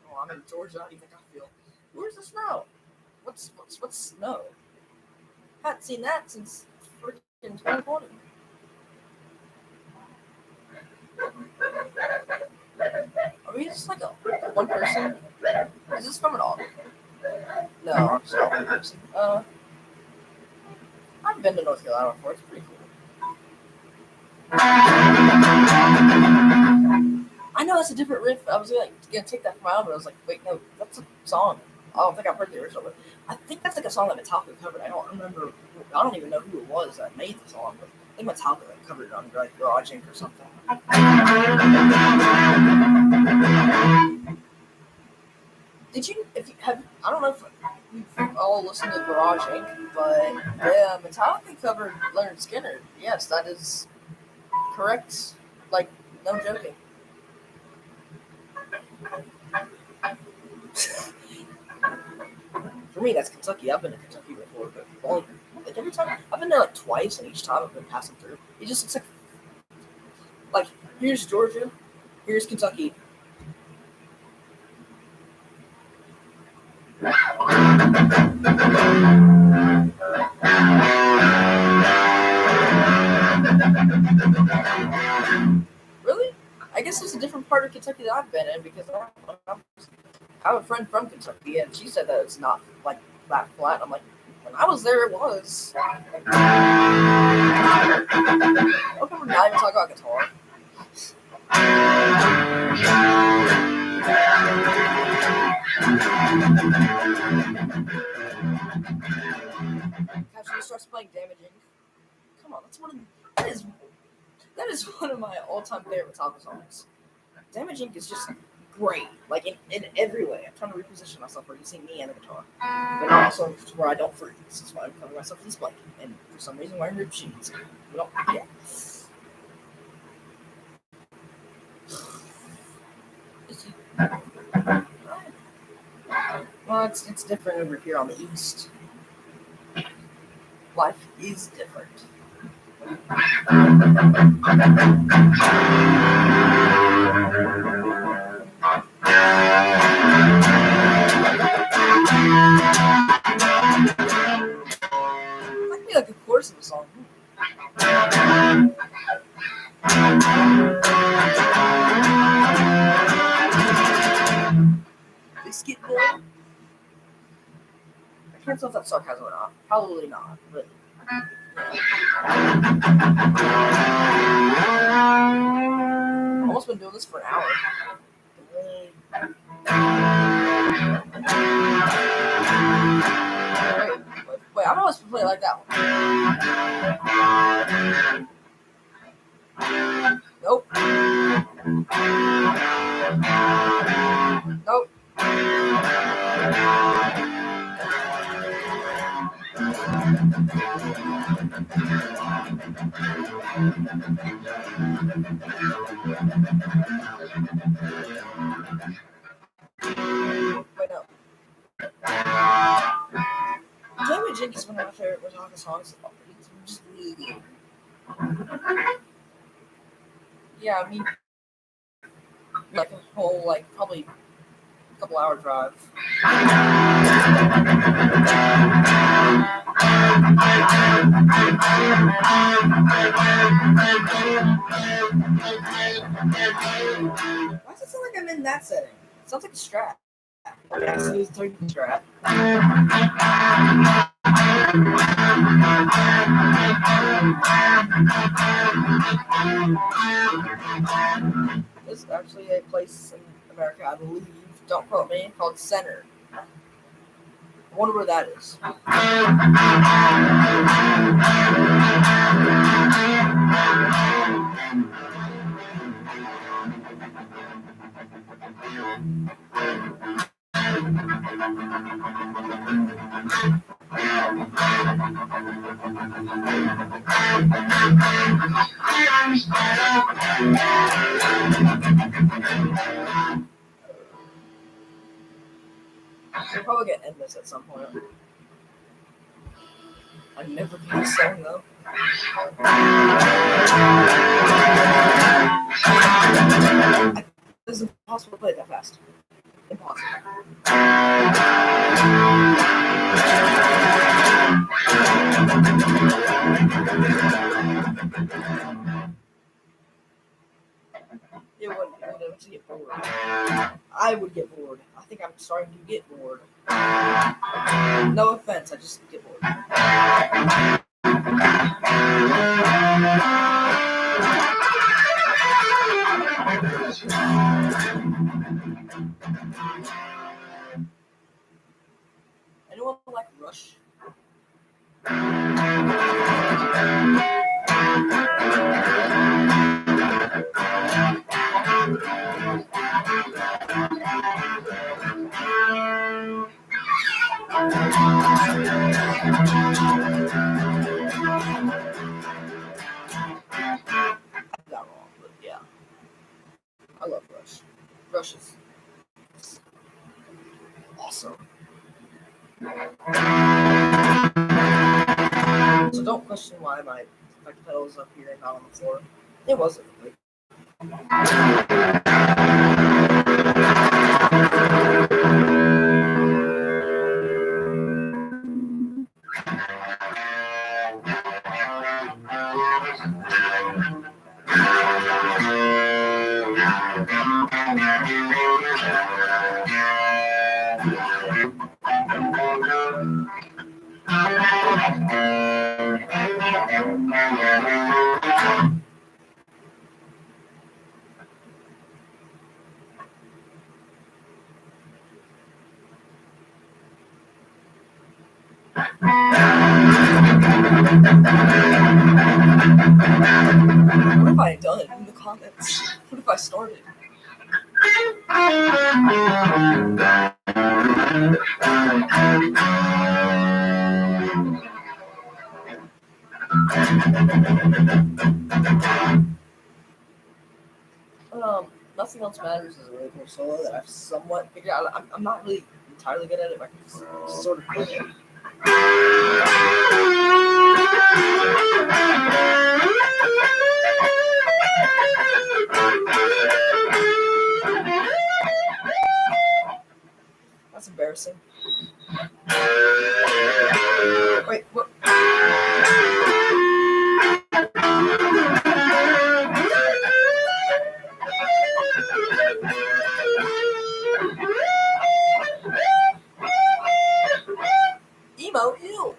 Oh, I'm in Georgia. How do you think I feel? Where's the snow? What's snow? I haven't seen that since freaking 2020. Are we just like a one person? Is this from an auto? No, it's not one person. I've been to North Carolina before. It's pretty cool. I know it's a different riff. I was gonna take that from my album, but I was like, wait, no, that's a song. I don't think I've heard the original, but I think that's like a song that Metallica covered. I don't remember. I don't even know who it was that made the song, but I think Metallica covered it on like Garage Inc. or something. Did you? If you have, I don't know if you've all listened to Garage Inc., but yeah, Metallica covered Leonard Skinner. Yes, that is correct. Like, no joking. For me, that's Kentucky. I've been to Kentucky before, but only like every time I've been there like twice, and each time I've been passing through. It just looks like here's Georgia, here's Kentucky. Really? I guess there's a different part of Kentucky that I've been in because I have a friend from Kentucky, and she said that it's not like that flat. I'm like, when I was there, it was. Okay, we're not even talking about guitar. Actually, starts playing Damaging. Come on, that is one of my all-time favorite Metallica songs. Damage Inc. is just great, like in every way. I'm trying to reposition myself where you see me and the guitar, but also where I don't freeze. This is why I'm covering myself with this blanket, and for some reason wearing ripped jeans. Yeah. Well, it's different over here on the east. Life is different. Might be like a chorus of a song. Biscuit boy. I can't tell if that's sarcasm or not. Probably not, but. I've almost been doing this for an hour. Wait, I'm almost play like that one. Nope. Nope. Wait, no. Jamie Jink is one of my favorite Metallica songs. It's just needy. Yeah, I mean, like a whole, like, probably a couple hour drive. Why does it sound like I'm in that setting? It sounds like a Strat. Yeah, so it's like a Strat. There's actually a place in America, I believe, don't quote me, called Center. I wonder where that is. We'll probably get endless at some point. I've never played this song though. It's impossible to play it that fast. Impossible. It would eventually get bored. I would get bored. I think I'm starting to get bored. No offense, I just get bored. Anyone like Rush? Not wrong, but yeah. I love Rush. Rush is awesome. So don't question why my pedal is up here and not on the floor. It wasn't. What have I done in the comments? What have I started? Nothing else matters is a really cool solo that I've somewhat figured out. I'm not really entirely good at it, but I can just sort of play it. That's embarrassing. Wait, what? Emo, ew.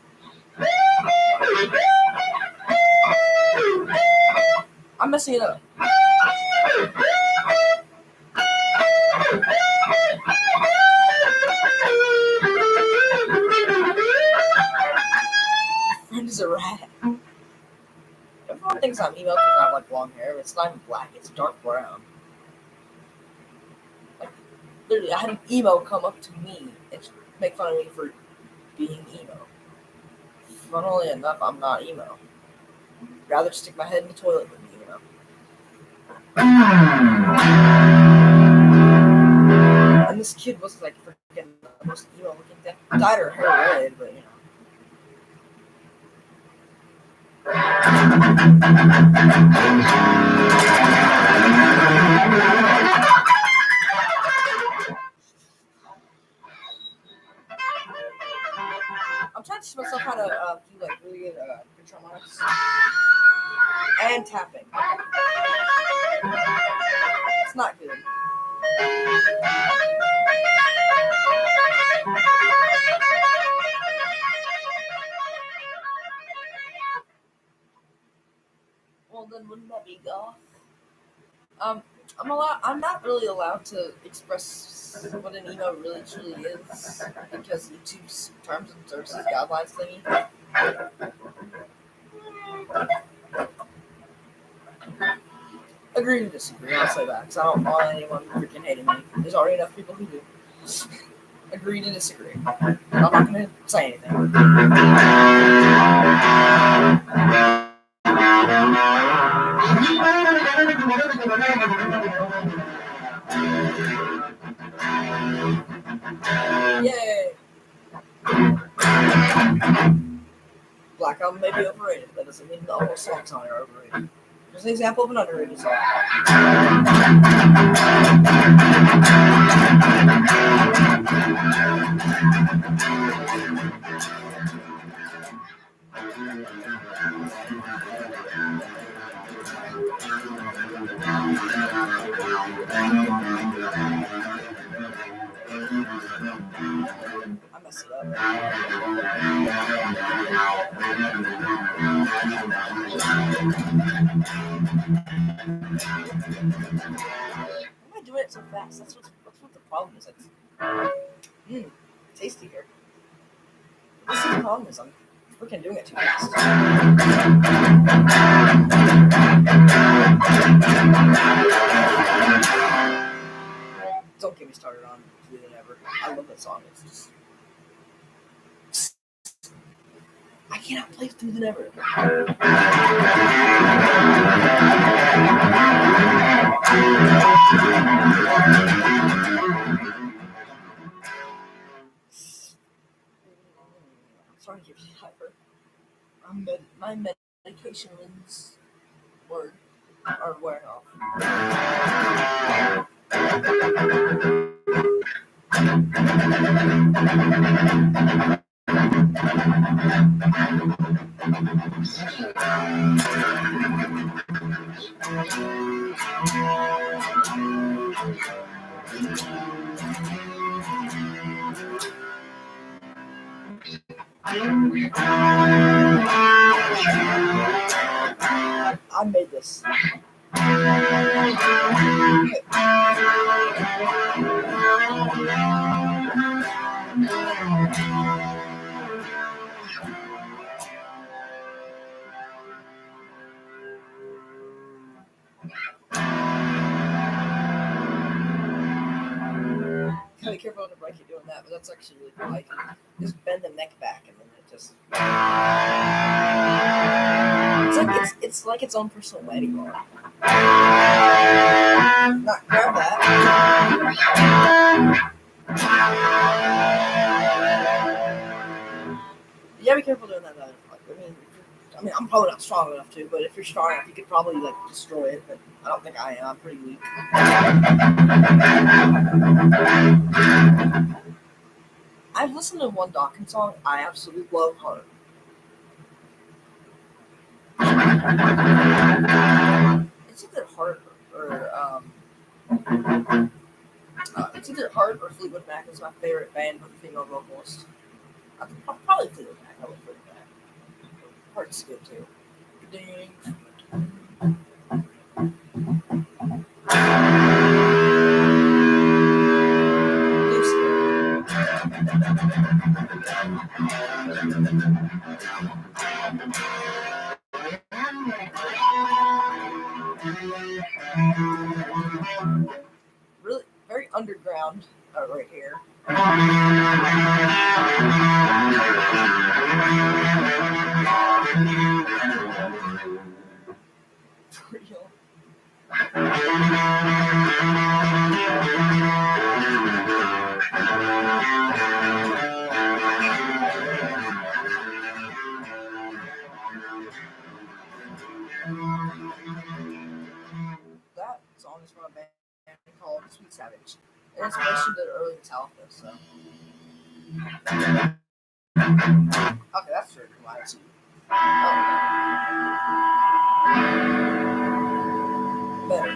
I'm messing it up. Friend is a rat. Everyone thinks I'm emo because I have like long hair, but it's not even black, it's dark brown. Like, literally, I had an emo come up to me and make fun of me for being emo. Funnily enough, I'm not emo. I'd rather stick my head in the toilet than be emo. And this kid was like freaking the most emo looking thing. Dyed her hair red, but you know. I'm trying to teach myself how to do like really good control harmonics and tapping. It's not good. Well, then wouldn't that be goth? I'm not really allowed to express what an emo really truly is because YouTube's terms and services guidelines thingy. Agree to disagree. I'll say that because I don't want anyone freaking hating me. There's already enough people who do. Agree to disagree. I'm not going to say anything. Yay! Black Album may be overrated. That doesn't mean all those songs on it are overrated. Here's an example of an underrated song. I messed it up. Why am I doing it so fast? That's what the problem is. It's tasty here. This is the problem is I'm freaking doing it too fast. Don't get me started on Do It Ever. I love that song. It's just I cannot play Through the Never. I'm sorry to give you hyper. My medication are wearing off. I made this. be careful not to break it doing that, but that's actually really cool. Like, just bend the neck back and then it just. It's like its own personal wedding bar. Not grab that. You gotta be careful doing that though. Like, I mean, I'm probably not strong enough to, but if you're strong enough, you could probably like destroy it. But I don't think I am. I'm pretty weak. I've listened to one Dawkins song. I absolutely love Heart. It's either Heart or it's either Heart or Fleetwood Mac is my favorite band with a female vocalist. Probably Fleetwood Mac. I love Fleetwood Mac. Heart's good too. Really, very underground right here. For real. That song is from a band called Sweet Savage. And it's mentioned in early Metallica, so. Okay, that's very quiet too. Better.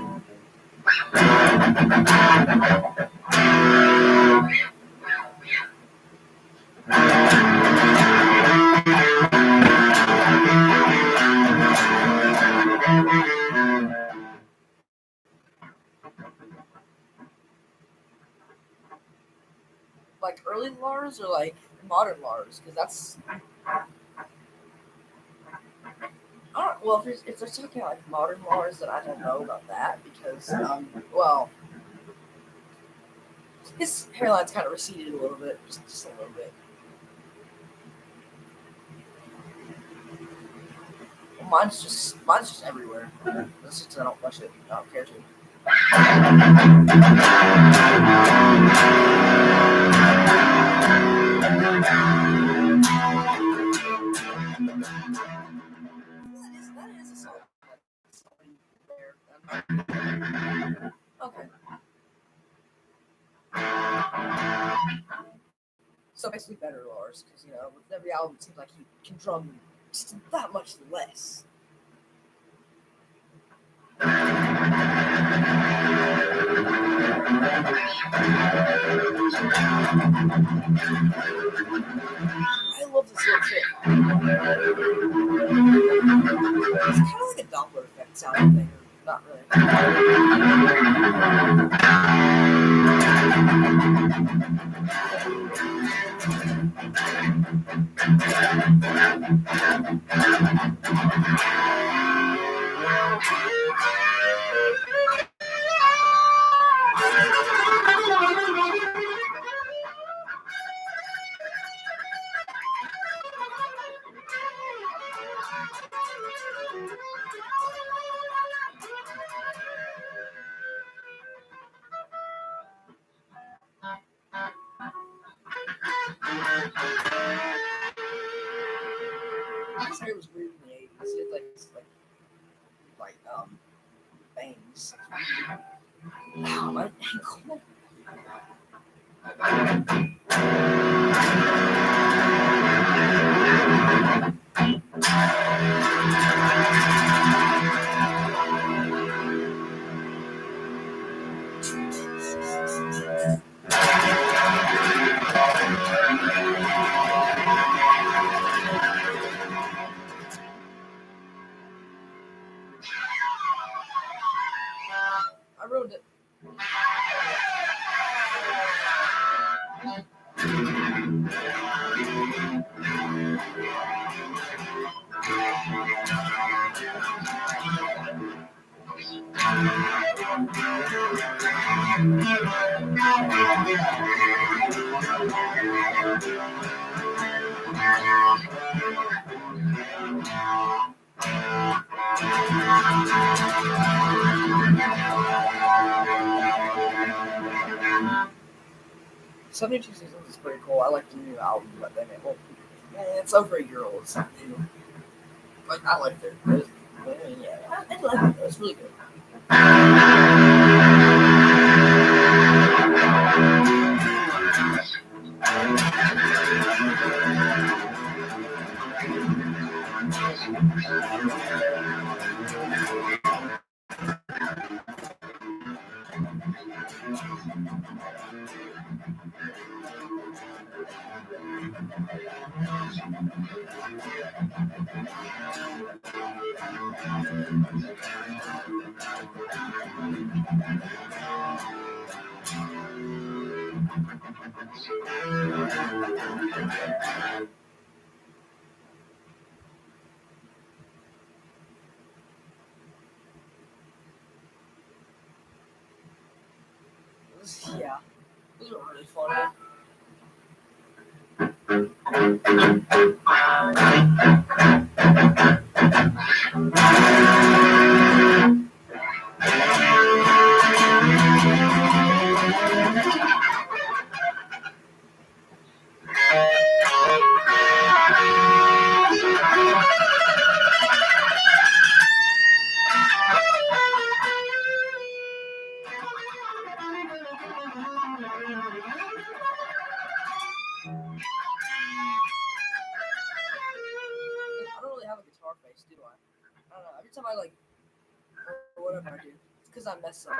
Like early Lars or like modern Lars? Because that's. Well, if they're talking like modern Lars, then I don't know about that because, well, his hairline's kind of receded a little bit, just a little bit. Well, mine's just everywhere. That's just I don't brush it. I don't care to. That is a song. Okay. So basically better Lars, because with every album it seems like he can drum just that much less. I love this little trick. It's kind of like a Doppler effect sounding thing. Not really. His hair was weird in the 80s. He had like bangs. Ow, my ankle. I ruined it. "72 Seasons" is pretty cool. I like the new album that they made. Well, it's over a year old. It's not new. But I liked it. Yeah, I liked it. It was really good. Yeah, those were really funny. I don't really have a guitar face, do I? I don't know. Every time I or whatever I do, it's because I mess up.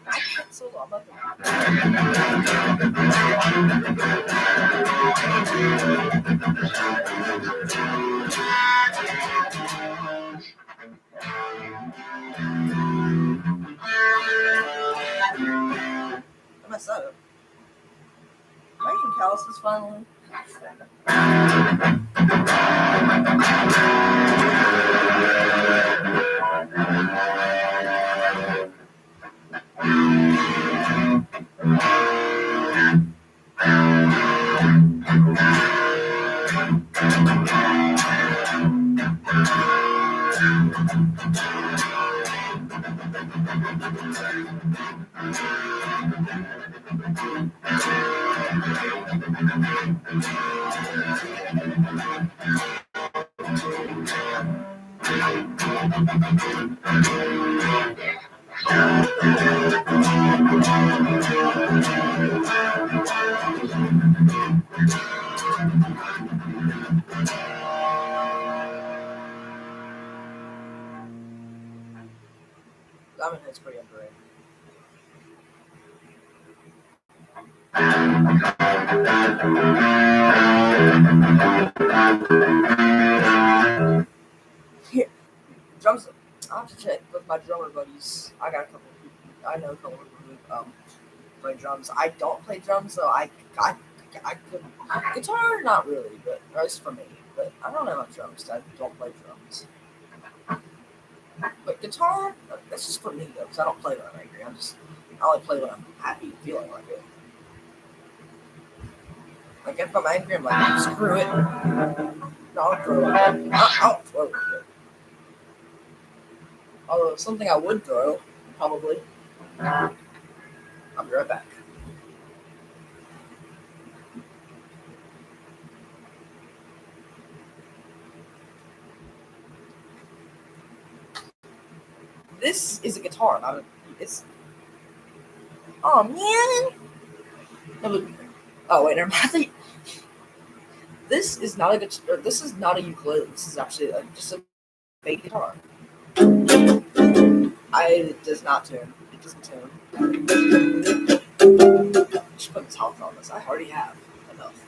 I can't solo. I'm like, I messed up. Megan Callis finally. Diamond Head's pretty underrated. Here, drums. I'll have to check with my drummer buddies. I got a couple of people. I know a couple of people who play drums. I don't play drums, so I could. Guitar, not really, but at least for me. But I don't know about drums. I don't play drums. But guitar, that's just for me though, because I don't play when I'm angry. I only play when I'm happy, feeling like it. Like if I'm angry, I'm like, screw it. No, I'll throw it. I'll throw it. Although something I would throw, probably. I'll be right back. This is a guitar, not a. It's. Oh man. No, but, oh wait, never mind. This is not a guitar. This is not a ukulele. This is actually just a fake guitar. It does not tune. It doesn't tune. Just put the top on this. I already have enough.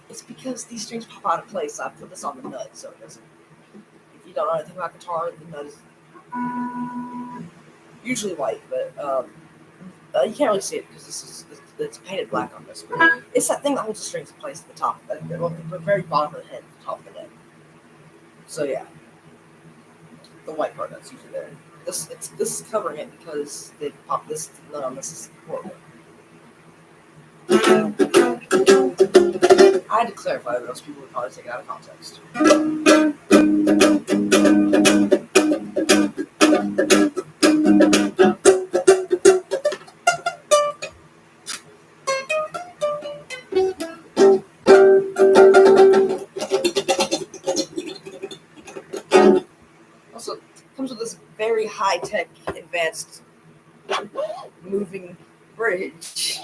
It's because these strings pop out of place. So I put this on the nut so it doesn't. If you don't know anything about guitar, the nut is usually white, but you can't really see it because it's painted black on this. But it's that thing that holds the strings in place at the top, the very bottom of the head, the top of the neck. So yeah, the white part that's usually there. This is covering it because they popped this nut on this is horrible. I had to clarify that else people would probably take it out of context. Also, it comes with this very high-tech, advanced, moving bridge.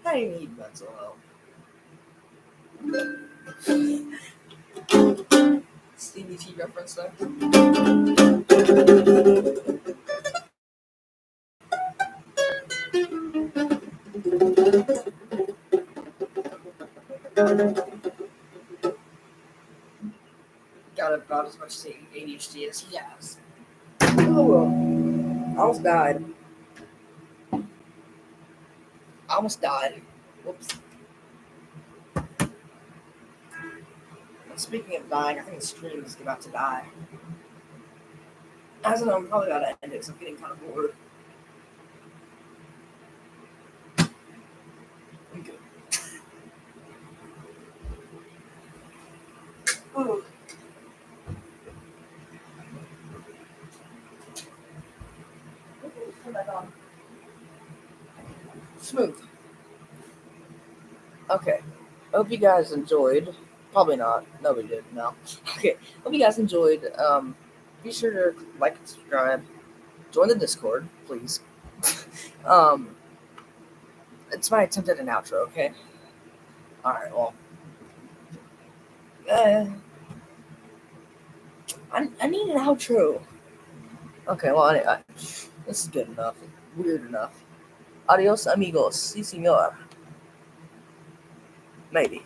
I didn't need mental health. Stevie T reference there. Got about as much ADHD as he has. Oh well. I almost died. Whoops. Speaking of dying, I think the stream is about to die. As I know, I'm probably about to end it because I'm getting kind of bored. I'm good. Ooh. Turn that on. Smooth. Okay. Hope you guys enjoyed. Probably not. Nobody did. No. Okay. Hope you guys enjoyed. Be sure to like and subscribe. Join the Discord, please. It's my attempt at an outro. Okay. All right. Well. I need an outro. Okay. Well. Anyway, this is good enough. Weird enough. Adios, amigos. Sí, señor. Maybe.